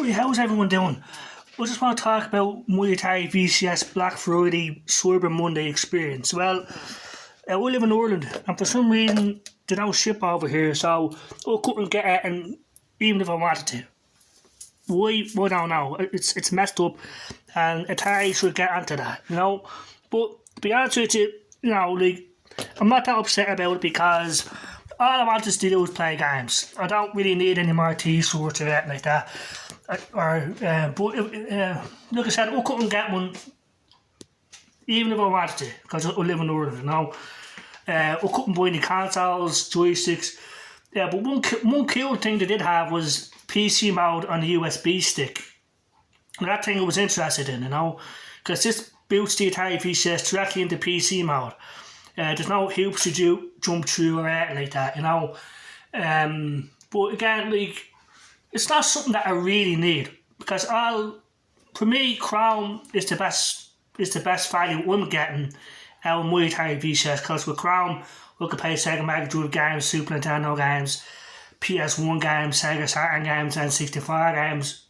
Right, how's everyone doing? I just want to talk about my Atari VCS Black Friday Cyber Monday experience. Well, I live in Ireland, and for some reason they don't ship over here, so I couldn't get it, and even if I wanted to. Why? I don't know. It's messed up, and Atari should get onto that, you know. But to be honest with you, I'm not that upset about it because all I want to do is play games. I don't really need any more T-shirts or anything like that. Like I said, I couldn't get one even if I wanted to because I live in Ireland, you know. I couldn't buy any consoles, joysticks. Yeah, but one cool thing they did have was PC mode on the USB stick. And that thing I was interested in, you know, because this boots the Atari VCS directly into PC mode. There's no hoops to jump through or anything like that, you know. But again, it's not something that I really need because for me, Chrome is the best value I'm getting out of my Atari VCS because with Chrome, we can play Sega Mega Drive games, Super Nintendo games, PS1 games, Sega Saturn games, N64 games,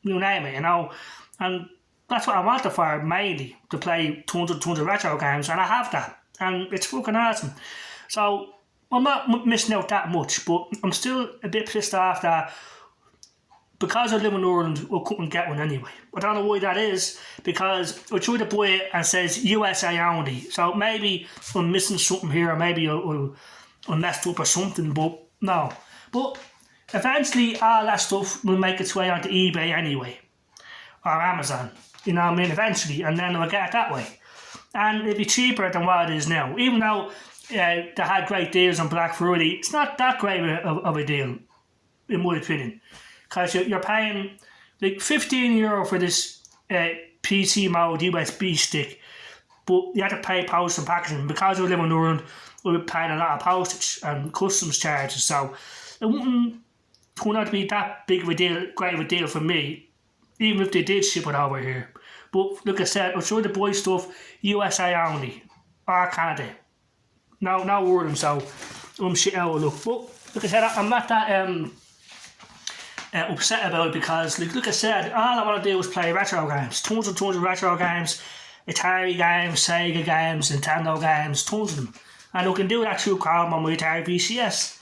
you name it, you know. And that's what I want it for mainly, to play tons of retro games, and I have that. And it's fucking awesome. So I'm not missing out that much, but I'm still a bit pissed off that because I live in Ireland, I couldn't get one anyway. I don't know why that is, because I tried to buy it and it says USA only. So maybe I'm missing something here, or maybe I messed up or something, but no. But eventually all that stuff will make its way onto eBay anyway, or Amazon, you know what I mean, eventually, and then I'll get it that way. And it'd be cheaper than what it is now. Even though they had great deals on Black Friday, it's not that great of a deal, in my opinion. Because you're paying like €15 for this PC mode USB stick, but you have to pay post and packaging. Because we live in Ireland, we're paying a lot of postage and customs charges, so it wouldn't turn out to be that big of a deal, great of a deal for me, even if they did ship it over here. But like I said, I'm sure the boy stuff USA only, or Canada. No Ireland, so I'm shit out of luck. But like I said, I'm not that upset about it because, like I said, all I want to do is play retro games. Tons of retro games, Atari games, Sega games, Nintendo games, tons of them. And I can do that through Chrome on my Atari VCS.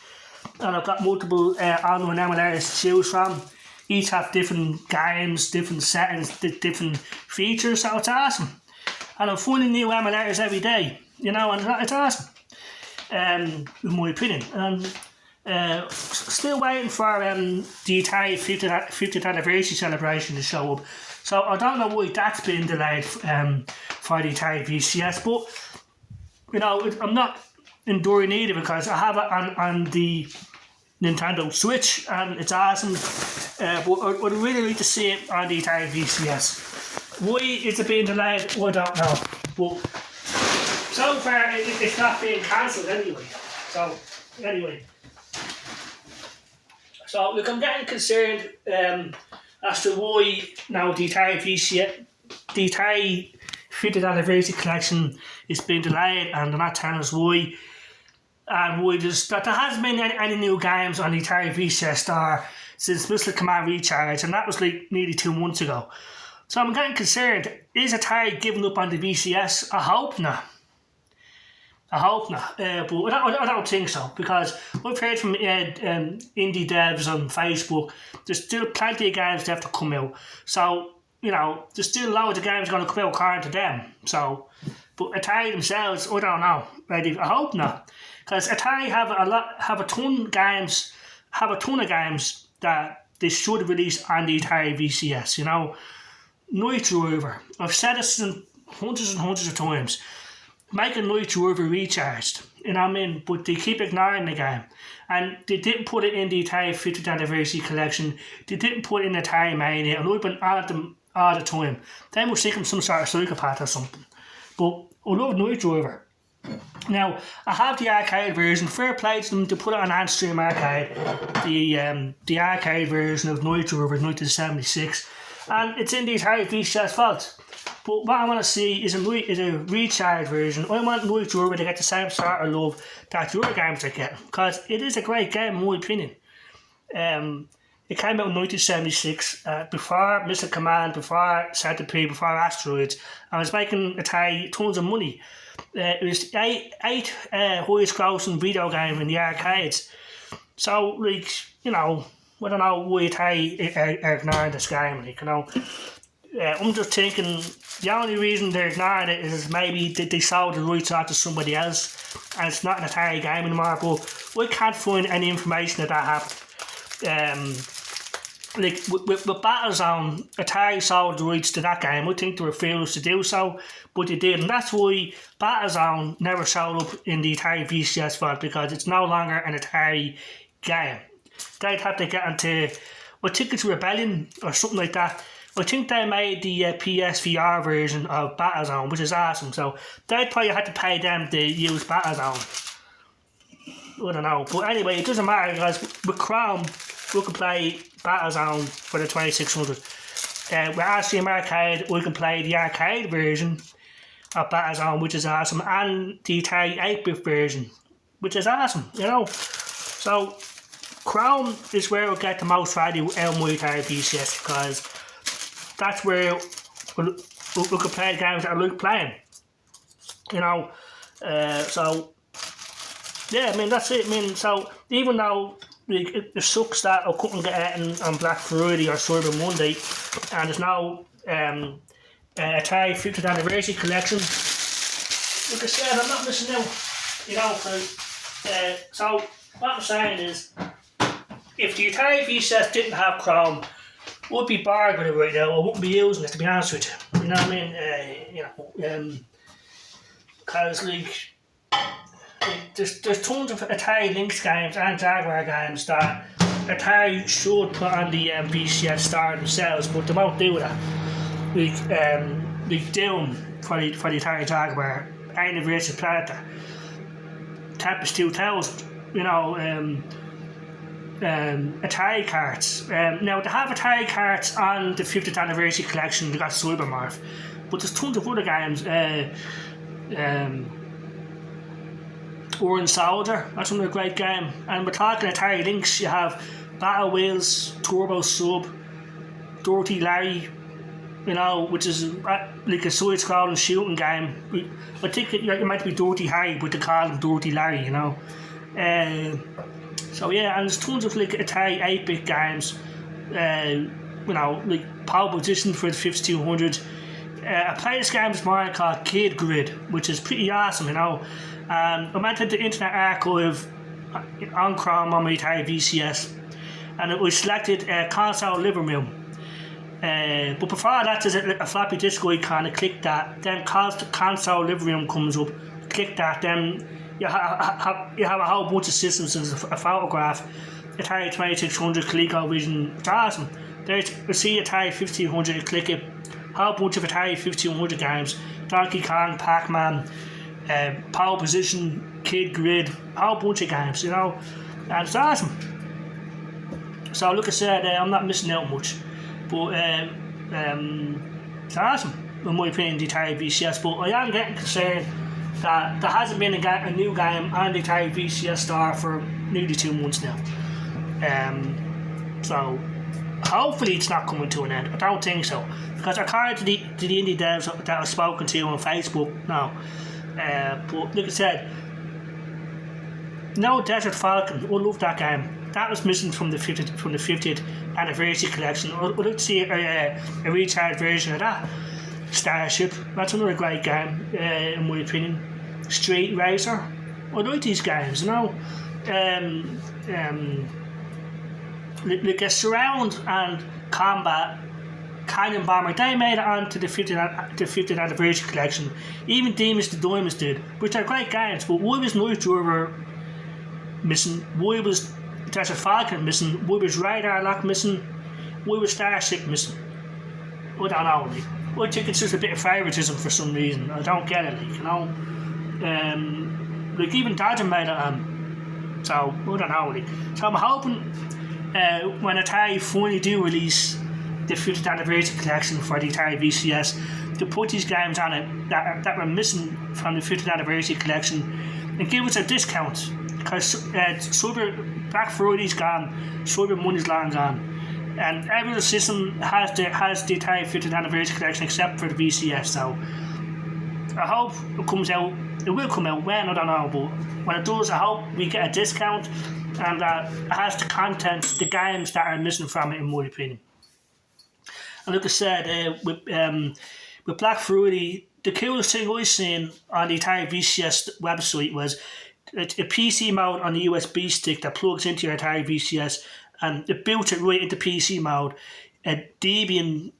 And I've got multiple online emulators to choose from. Each have different games, different settings, different features, so it's awesome. And I'm finding new emulators every day, you know, and it's awesome, in my opinion. And still waiting for the Atari 50th anniversary celebration to show up. So I don't know why that's been delayed for the Atari VCS, but, you know, I'm not enduring either because I have it on the Nintendo Switch and it's awesome, but I'd really like to see it on the Atari VCS. Why is it being delayed? I don't know, but so far it's not being cancelled anyway. So look, I'm getting concerned as to why now the Atari VCS, the Atari 50th anniversary collection is being delayed, and they're not telling us why. And there hasn't been any new games on the Atari VCS store since Missile Command Recharge, and that was like nearly 2 months ago. So I'm getting concerned. Is Atari giving up on the VCS? I hope not. But I don't think so, because I've heard from indie devs on Facebook, there's still plenty of games that have to come out. So, you know, there's still loads of games going to come out according to them. So, but Atari themselves, I don't know. I hope not. Because Atari have a ton of games that they should release on the Atari VCS, you know. Night Driver. I've said this hundreds and hundreds of times. Make a Night Driver Recharged, you know what I mean? But they keep ignoring the game. And they didn't put it in the Atari 50th anniversary collection. They didn't put it in Atari Mania, and I've been at them all the time. They must think I'm some sort of psychopath or something. But I love Night Driver. Now, I have the arcade version. Fair play to them to put it on Antstream Arcade. The arcade version of Night Driver 1976. And it's in the Atari VCS vault. But what I want to see is a recharged version. I want Night Driver to get the same sort of love that the other games are getting, because it is a great game in my opinion. It came out in 1976, before Missile Command, before Centipede, before Asteroids, and was making Atari tons of money. It was the eight highest grossing video game in the arcades. So, like, you know, I don't know why Atari are ignoring this game, like, you know. I'm just thinking the only reason they're ignoring it is maybe they sold the rights out to somebody else and it's not an Atari game anymore, but we can't find any information that happened. Like with Battlezone, Atari sold the rights to that game. I think they were fools to do so, but they did, and that's why Battlezone never showed up in the Atari VCS vault, because it's no longer an Atari game. They'd have to get into, I think it's Rebellion or something like that. I think they made the PSVR version of Battlezone, which is awesome. So they'd probably have to pay them to use Battlezone. I don't know, but anyway, it doesn't matter because with Chrome we can play Battlezone for the 2600. With RCM Arcade we can play the arcade version of Battlezone, which is awesome, and the Atari 8-bit version, which is awesome, you know. So Chrome is where we get the most value out of my Atari VCS, because that's where we can play games that I like playing, you know. So yeah, I mean, that's it. I mean, so even though like, it sucks that I couldn't get it on Black Friday or Cyber Monday, and there's no Atari 50th Anniversary Collection, like I said, I'm not missing out, you know. So what I'm saying is, if the Atari VCS didn't have Chrome, I would be bored with it right now. I wouldn't be using it, to be honest with you. You know what I mean? You know, because like there's tons of Atari Lynx games and Jaguar games that Atari should put on the VCS store themselves, but they won't do that. Like Doom for the Atari Jaguar, Anniversary Predator, Tempest 2000, you know, Atari cards. Now they have Atari cards on the 50th Anniversary Collection. They got Cybermorph, but there's tons of other games. Orange Soldier, that's another great game. And we're talking Atari Lynx. You have Battle Wheels, Turbo Sub, Dirty Larry, you know, which is like a side-scrolling shooting game. I think it might be Dirty Harry, but they call him Dirty Larry, you know. So yeah, and there's tons of like Atari 8-bit games, you know, like Pole Position for the 5200. I played this game this morning called Kid Grid, which is pretty awesome, you know. I went into the Internet Archive on Chrome on my Atari VCS, and it was selected console living room. But before that, there's a floppy disk icon. I click that, then console living room comes up. Click that, then you have a whole bunch of systems. There's a photograph, Atari 2600, ColecoVision. It's awesome. There's you see Atari 1500. You click it, whole bunch of Atari 1500 games: Donkey Kong, Pac-Man, Pole Position, Kid Grid, a whole bunch of games, you know, and it's awesome. So like I said, I'm not missing out much, but it's awesome in my opinion, the Atari VCS. But I am getting concerned that there hasn't been a new game on the Atari VCS store for nearly 2 months now. So hopefully it's not coming to an end. I don't think so, because according to the indie devs that I've spoken to on Facebook, no. But like I said, no Desert Falcon. I love that game. That was missing from the 50th Anniversary Collection. I'd like to see a recharged version of that. Starship. That's another great game, in my opinion. Street Racer. I like these games, you know. Like a Surround and Combat, Cannon Bomber, they made it onto the 50th Anniversary Collection. Even Demons to Diamonds did, which are great games. But why was Night Driver missing? Why was Desert Falcon missing? Why was Radar Lock missing? Why was Starship missing? I don't know. Like, I think it's just a bit of favouritism for some reason. I don't get it, like, you know. Like even Dodger made it on. So I don't know. Like. So I'm hoping when Atari finally do release the 50th Anniversary Collection for the Atari VCS, to put these games on it that were missing from the 50th Anniversary Collection and give us a discount, because Black Friday's gone, Cyber Monday's long gone. And every other system has the Atari 50th anniversary collection except for the VCS. So I hope it comes out. It will come out when, I don't know, but when it does, I hope we get a discount and that it has the content, the games that are missing from it, in my opinion. And like I said, with Black Friday, the coolest thing I seen on the Atari VCS website was a PC mode on the USB stick that plugs into your Atari VCS and it built it right into PC mode. Debian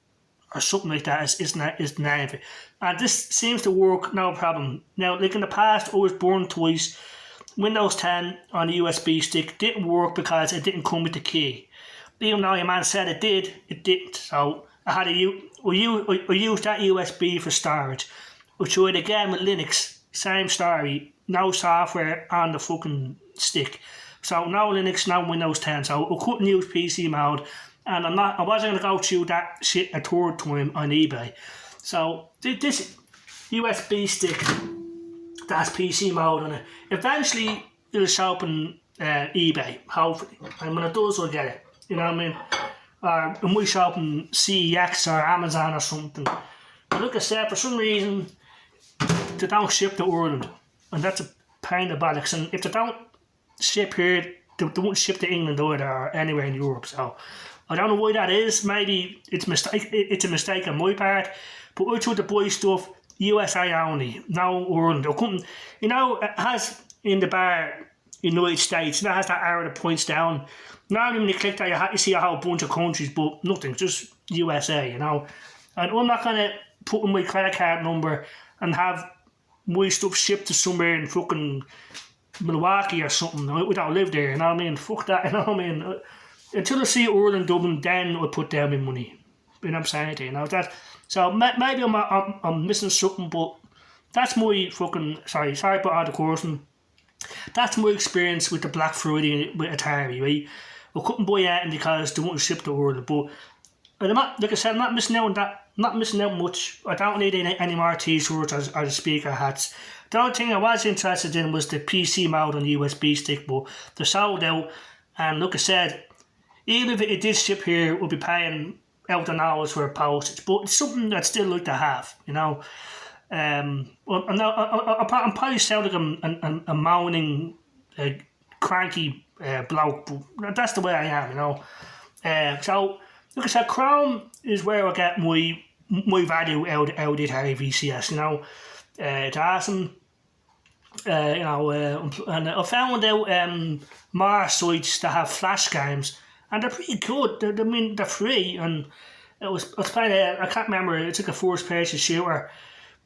or something like that is the name of it. And this seems to work no problem. Now, like in the past, I was burned twice. Windows 10 on the USB stick didn't work because it didn't come with the key. Even though your man said it did, it didn't. So I had to use that USB for storage. I tried again with Linux, same story. No software on the fucking stick. So no Linux, no Windows 10. So I couldn't use PC mode. And I wasn't going to go through that shit a third time on eBay. So this USB stick that has PC mode on it, eventually it'll show up on eBay, hopefully. And when it does, I'll get it. You know what I mean? Or it might show up on CEX or Amazon or something. But like I said, for some reason, they don't ship to Ireland. And that's a pain in the bollocks. And if they don't ship here, they won't ship to England either or anywhere in Europe. So I don't know why that is. Maybe it's a mistake on my part. But I tried to buy stuff USA only, no Ireland. I couldn't, it has in the bar United States, and it has that arrow that points down. Normally when you click that, you see a whole bunch of countries, but nothing, just USA, And I'm not going to put in my credit card number and have my stuff shipped to somewhere in fucking Milwaukee or something. We don't live there, Fuck that, Until I see Ireland, Dublin, then I put down my money. You know what I'm saying to you, that. So maybe I'm missing something, but that's my fucking sorry about all the cursing. That's my experience with the Black Friday with Atari, right? I couldn't buy anything because they wouldn't ship to Ireland, but I'm not, like I said, I'm not missing out on that. Not missing out much. I don't need any more t-shirts or the speaker hats. The only thing I was interested in was the PC mode on the USB stick, but they're sold out. And like I said, even if it did ship here, we'll be paying out the nose for postage. But it's something I'd still like to have, I'm probably sound like a moaning, cranky bloke, but that's the way I am, So, like I said, Chrome is where I get my value out of the Atari VCS, It's awesome, and I found out more sites that have flash games, and they're pretty good. They're free, and I was playing I can't remember, it's like a first-person shooter.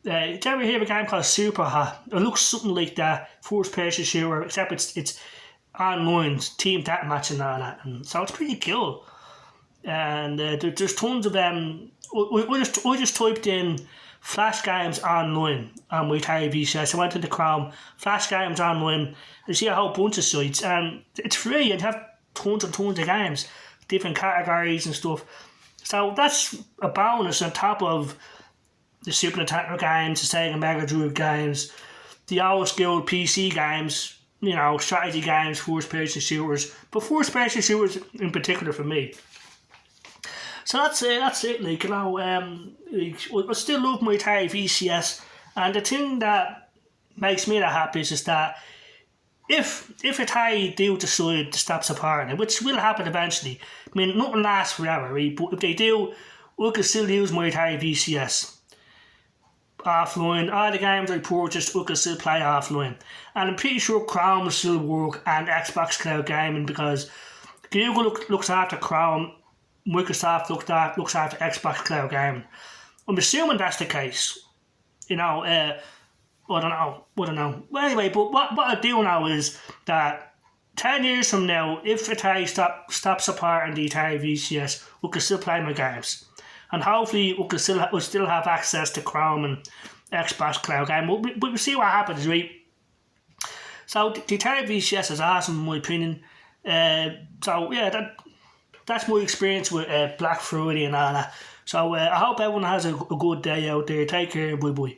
Did you ever hear of a game called Super Hot? It looks something like that, first-person shooter, except it's online, team deathmatch and all that, and so it's pretty cool. And there's tons of them. I just typed in flash games online on my Atari VCS. I went into Chrome, flash games online, and see a whole bunch of sites, and it's free, and have tons and tons of games, different categories and stuff. So that's a bonus on top of the Super Nintendo games, the Sega Mega Drive games, the old school PC games, strategy games, first-person shooters, but first-person shooters in particular for me. So that's it, I still love my Atari VCS, and the thing that makes me the happiest is that if Atari do decide to stop supporting it, which will happen eventually, nothing lasts forever, right? But if they do, I can still use my Atari VCS offline. All the games I purchased, I can still play offline. And I'm pretty sure Chrome will still work, and Xbox Cloud Gaming, because Google looks after Chrome, Microsoft looks after Xbox Cloud Gaming. I'm assuming that's the case. I don't know. Well, anyway, but what I do know is that 10 years from now, if Atari stops supporting the Atari VCS, we can still play my games. And hopefully we'll still have access to Chrome and Xbox Cloud Gaming. But we'll see what happens, right? So the Atari VCS is awesome in my opinion. That's my experience with Black Friday and all that. So I hope everyone has a good day out there. Take care, bye bye.